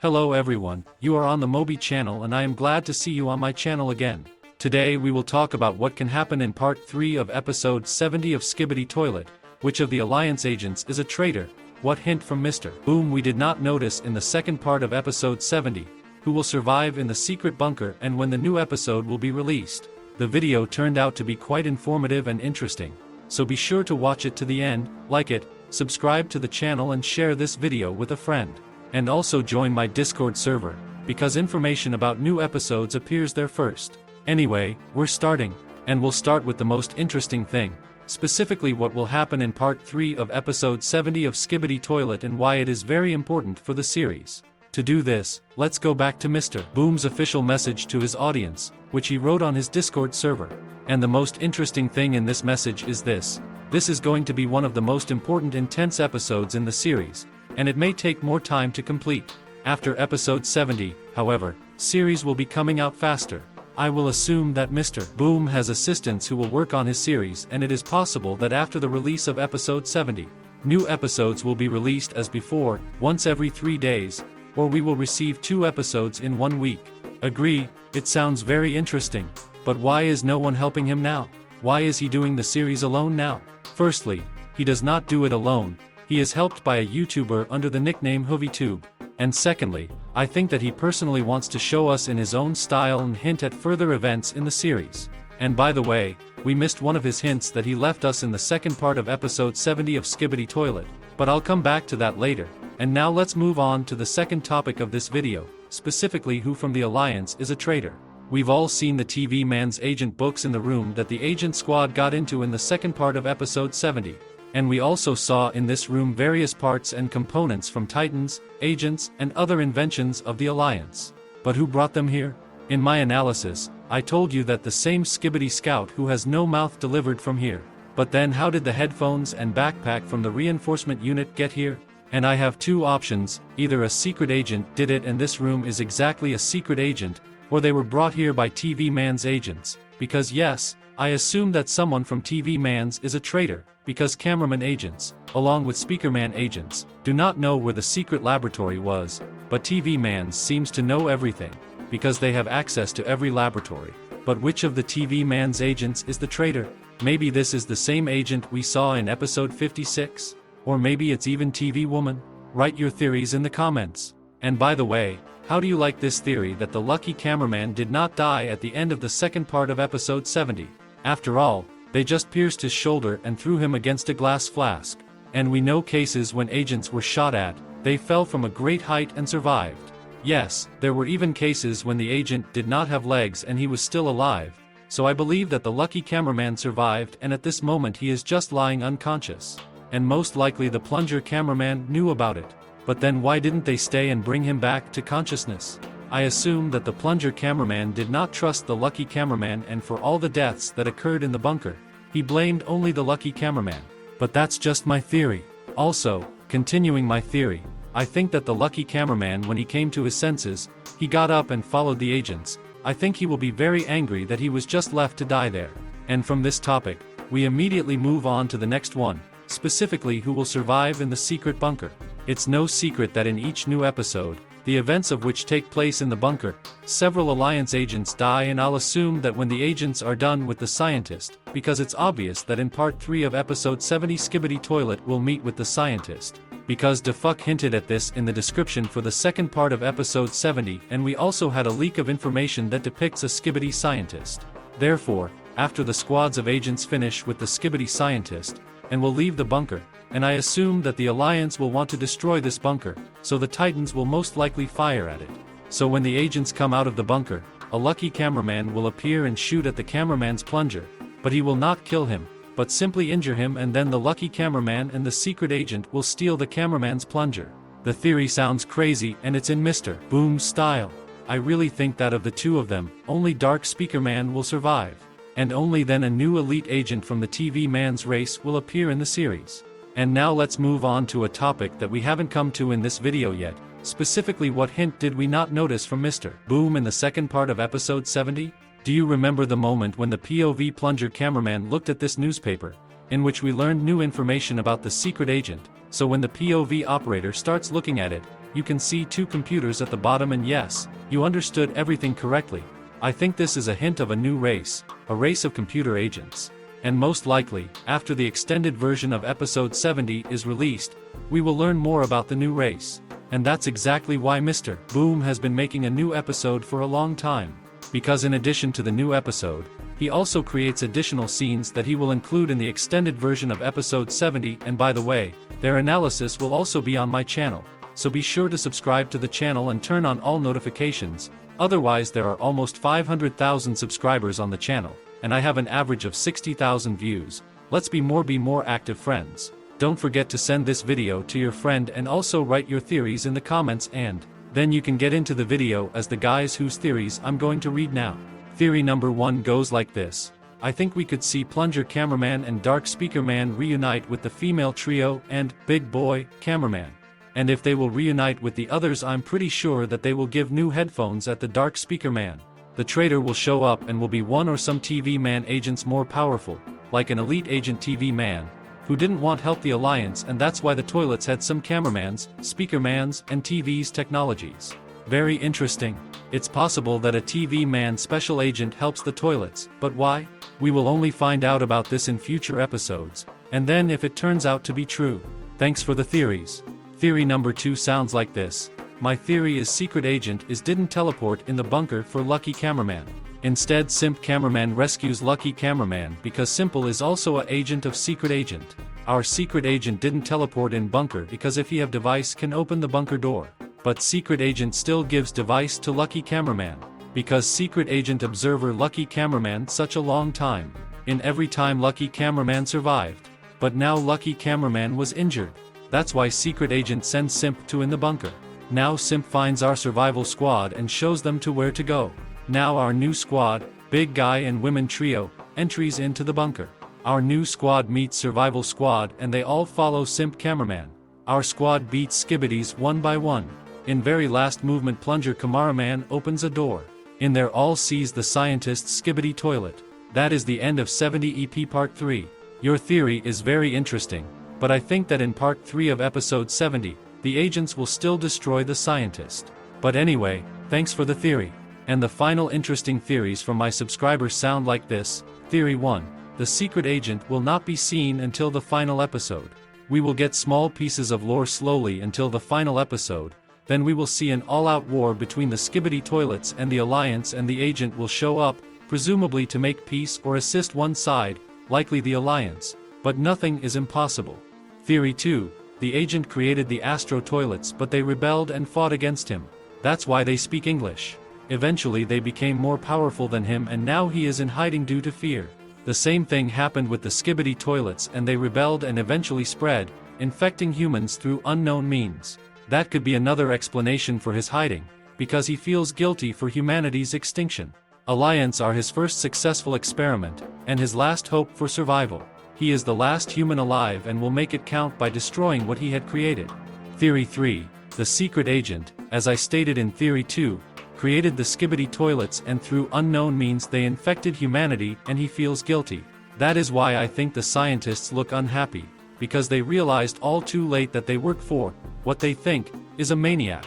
Hello everyone, you are on the Moby channel and I am glad to see you on my channel again. Today we will talk about what can happen in part 3 of episode 70 of Skibidi Toilet. Which of the Alliance agents is a traitor? What hint from Mr. Boom we did not notice in the second part of episode 70, who will survive in the secret bunker and when the new episode will be released. The video turned out to be quite informative and interesting, so be sure to watch it to the end, like it, subscribe to the channel and share this video with a friend. And also join my Discord server, because information about new episodes appears there first. Anyway, we're starting, and we'll start with the most interesting thing, specifically what will happen in part 3 of episode 70 of Skibidi Toilet and why it is very important for the series. To do this, let's go back to Mr. Boom's official message to his audience, which he wrote on his Discord server. And the most interesting thing in this message is this. This is going to be one of the most important intense episodes in the series, and it may take more time to complete. After episode 70, however, series will be coming out faster. I will assume that Mr. Boom has assistants who will work on his series, and it is possible that after the release of episode 70, new episodes will be released as before, once every 3 days, or we will receive 2 episodes in 1 week. Agree, it sounds very interesting, but why is no one helping him now? Why is he doing the series alone now? Firstly, he does not do it alone. He is helped by a YouTuber under the nickname HoovyTube. And secondly, I think that he personally wants to show us in his own style and hint at further events in the series. And by the way, we missed one of his hints that he left us in the second part of episode 70 of Skibidi Toilet, but I'll come back to that later. And now let's move on to the second topic of this video, specifically who from the Alliance is a traitor. We've all seen the TV man's agent books in the room that the agent squad got into in the second part of episode 70. And we also saw in this room various parts and components from Titans, agents, and other inventions of the Alliance. But who brought them here? In my analysis, I told you that the same Skibidi scout who has no mouth delivered from here. But then how did the headphones and backpack from the reinforcement unit get here? And I have 2 options, either a secret agent did it and this room is exactly a secret agent, or they were brought here by TV Man's agents, because yes, I assume that someone from TV Man's is a traitor, because cameraman agents, along with Speakerman agents, do not know where the secret laboratory was, but TV Man's seems to know everything, because they have access to every laboratory. But which of the TV Man's agents is the traitor? Maybe this is the same agent we saw in episode 56? Or maybe it's even TV Woman? Write your theories in the comments. And by the way, how do you like this theory that the lucky cameraman did not die at the end of the second part of episode 70? After all, they just pierced his shoulder and threw him against a glass flask. And we know cases when agents were shot at, they fell from a great height and survived. Yes, there were even cases when the agent did not have legs and he was still alive, so I believe that the lucky cameraman survived and at this moment he is just lying unconscious. And most likely the plunger cameraman knew about it. But then why didn't they stay and bring him back to consciousness? I assume that the plunger cameraman did not trust the lucky cameraman and for all the deaths that occurred in the bunker, he blamed only the lucky cameraman. But that's just my theory. Also, continuing my theory, I think that the lucky cameraman when he came to his senses, he got up and followed the agents. I think he will be very angry that he was just left to die there. And from this topic, we immediately move on to the next one, specifically who will survive in the secret bunker. It's no secret that in each new episode, the events of which take place in the bunker, several Alliance agents die and I'll assume that when the agents are done with the scientist, because it's obvious that in part 3 of episode 70 Skibidi Toilet will meet with the scientist. Because DaFuq hinted at this in the description for the second part of episode 70 and we also had a leak of information that depicts a Skibidi scientist. Therefore, after the squads of agents finish with the Skibidi scientist, and will leave the bunker, and I assume that the Alliance will want to destroy this bunker, so the Titans will most likely fire at it. So when the agents come out of the bunker, a lucky cameraman will appear and shoot at the cameraman's plunger, but he will not kill him, but simply injure him and then the lucky cameraman and the secret agent will steal the cameraman's plunger. The theory sounds crazy and it's in Mr. Boom's style. I really think that of the 2 of them, only Dark Speakerman will survive. And only then a new elite agent from the TV Man's race will appear in the series. And now let's move on to a topic that we haven't come to in this video yet, specifically what hint did we not notice from Mr. Boom in the second part of episode 70? Do you remember the moment when the POV plunger cameraman looked at this newspaper, in which we learned new information about the secret agent, so when the POV operator starts looking at it, you can see 2 computers at the bottom, and yes, you understood everything correctly. I think this is a hint of a new race, a race of computer agents. And most likely, after the extended version of episode 70 is released, we will learn more about the new race. And that's exactly why Mr. Boom has been making a new episode for a long time. Because in addition to the new episode, he also creates additional scenes that he will include in the extended version of episode 70, and by the way, their analysis will also be on my channel, so be sure to subscribe to the channel and turn on all notifications, otherwise there are almost 500,000 subscribers on the channel, and I have an average of 60,000 views. Let's be more active friends. Don't forget to send this video to your friend and also write your theories in the comments, and then you can get into the video as the guys whose theories I'm going to read now. Theory number 1 goes like this. I think we could see Plunger Cameraman and Dark Speaker Man reunite with the female trio and Big Boy Cameraman. And if they will reunite with the others, I'm pretty sure that they will give new headphones at the Dark Speaker Man. The traitor will show up and will be one or some TV man agents more powerful, like an elite agent TV man, who didn't want help the Alliance, and that's why the toilets had some cameramans, speakermans, and TV's technologies. Very interesting. It's possible that a TV man special agent helps the toilets, but why? We will only find out about this in future episodes, and then if it turns out to be true. Thanks for the theories. Theory number 2 sounds like this. My theory is Secret Agent didn't teleport in the bunker for Lucky Cameraman. Instead, Simp Cameraman rescues Lucky Cameraman because Simple is also a agent of Secret Agent. Our Secret Agent didn't teleport in bunker because if he have device can open the bunker door. But Secret Agent still gives device to Lucky Cameraman, because Secret Agent observer Lucky Cameraman such a long time, in every time Lucky Cameraman survived. But now Lucky Cameraman was injured. That's why Secret Agent sends Simp to in the bunker. Now Simp finds our survival squad and shows them to where to go. Now our new squad, Big Guy and Women Trio, entries into the bunker. Our new squad meets Survival Squad and they all follow Simp Cameraman. Our squad beats Skibidi's one by one. In very last movement, Plunger Cameraman opens a door. In there all sees the scientist's Skibidi toilet. That is the end of 70 EP Part 3. Your theory is very interesting, but I think that in Part 3 of Episode 70, the agents will still destroy the scientist. But anyway, thanks for the theory. And the final interesting theories from my subscribers sound like this. Theory 1. The secret agent will not be seen until the final episode. We will get small pieces of lore slowly until the final episode, then we will see an all-out war between the Skibidi toilets and the Alliance, and the agent will show up, presumably to make peace or assist one side, likely the Alliance, but nothing is impossible. Theory 2. The agent created the Astro toilets but they rebelled and fought against him. That's why they speak English. Eventually they became more powerful than him and now he is in hiding due to fear. The same thing happened with the Skibidi toilets and they rebelled and eventually spread, infecting humans through unknown means. That could be another explanation for his hiding, because he feels guilty for humanity's extinction. Alliance are his first successful experiment, and his last hope for survival. He is the last human alive and will make it count by destroying what he had created. Theory 3. The secret agent, as I stated in Theory 2, created the Skibidi toilets and through unknown means they infected humanity and he feels guilty. That is why I think the scientists look unhappy, because they realized all too late that they work for what they think is a maniac.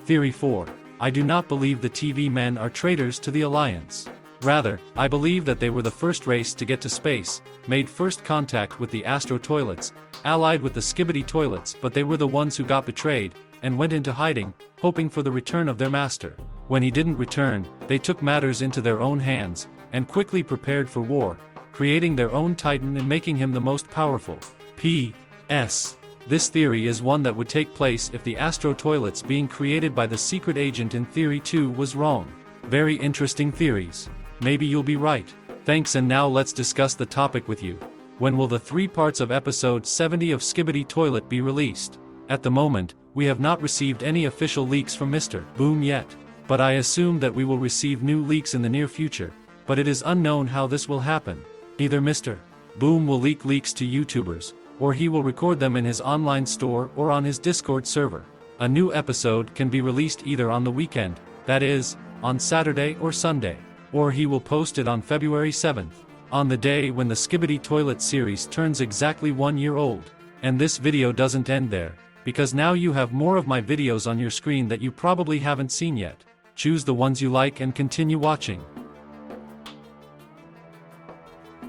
Theory 4. I do not believe the TV men are traitors to the Alliance. Rather, I believe that they were the first race to get to space, made first contact with the Astro toilets, allied with the Skibidi toilets, but they were the ones who got betrayed, and went into hiding, hoping for the return of their master. When he didn't return, they took matters into their own hands, and quickly prepared for war, creating their own Titan and making him the most powerful. P.S. This theory is one that would take place if the Astro toilets being created by the secret agent in Theory 2 was wrong. Very interesting theories. Maybe you'll be right. Thanks, and now let's discuss the topic with you. When will the 3 parts of episode 70 of Skibidi Toilet be released? At the moment, we have not received any official leaks from Mr. Boom yet, but I assume that we will receive new leaks in the near future, but it is unknown how this will happen. Either Mr. Boom will leak leaks to YouTubers, or he will record them in his online store or on his Discord server. A new episode can be released either on the weekend, that is, on Saturday or Sunday, or he will post it on February 7th, on the day when the Skibidi Toilet series turns exactly 1 year old. And this video doesn't end there, because now you have more of my videos on your screen that you probably haven't seen yet. Choose the ones you like and continue watching.